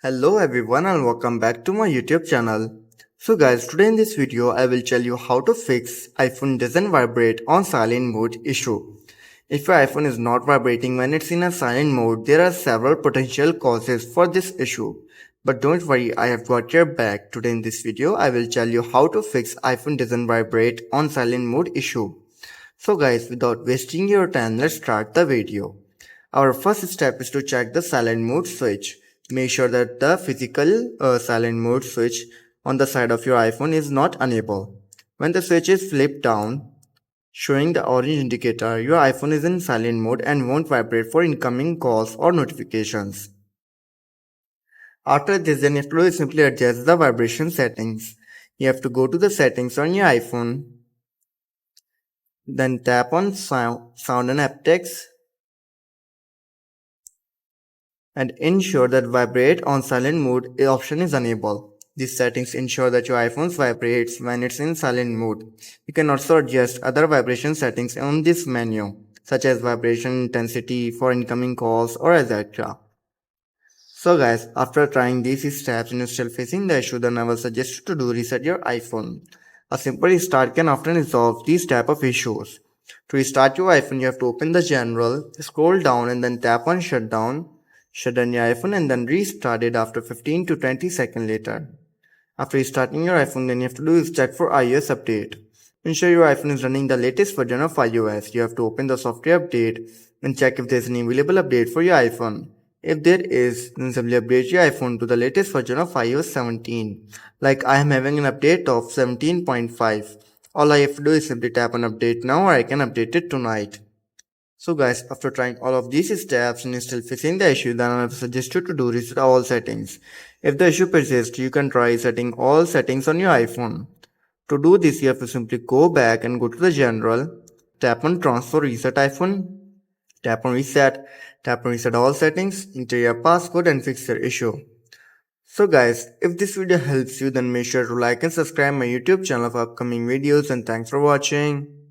Hello everyone and welcome back to my YouTube channel. So guys, today in this video I will tell you how to fix iPhone doesn't vibrate on silent mode issue. If your iPhone is not vibrating when it's in a silent mode, there are several potential causes for this issue. But don't worry, I have got your back. Today in this video I will tell you how to fix iPhone doesn't vibrate on silent mode issue. So guys, without wasting your time, let's start the video. Our first step is to check the silent mode switch. Make sure that the physical silent mode switch on the side of your iPhone is not enabled. When the switch is flipped down, showing the orange indicator, your iPhone is in silent mode and won't vibrate for incoming calls or notifications. After this, then you have to simply adjust the vibration settings. You have to go to the settings on your iPhone, then tap on sound and haptics and ensure that vibrate on silent mode option is enabled. These settings ensure that your iPhone vibrates when it's in silent mode. You can also adjust other vibration settings on this menu, such as vibration intensity for incoming calls or etc. So guys, after trying these steps and you're still facing the issue, then I will suggest you to do reset your iPhone. A simple restart can often resolve these type of issues. To restart your iPhone, you have to open the general, scroll down and then tap on shutdown. Shut down your iPhone and then restart it after 15 to 20 seconds later. After restarting your iPhone, then you have to do is check for iOS update. Ensure your iPhone is running the latest version of iOS. You have to open the software update and check if there is any available update for your iPhone. If there is, then simply update your iPhone to the latest version of iOS 17. Like I am having an update of 17.5. All I have to do is simply tap on update now or I can update it tonight. So guys, after trying all of these steps and you're still facing the issue, then I suggest you to do reset all settings. If the issue persists, you can try setting all settings on your iPhone. To do this, you have to simply go back and go to the general, tap on transfer reset iPhone, tap on reset all settings, enter your passcode and fix your issue. So guys, if this video helps you, then make sure to like and subscribe my YouTube channel for upcoming videos and thanks for watching.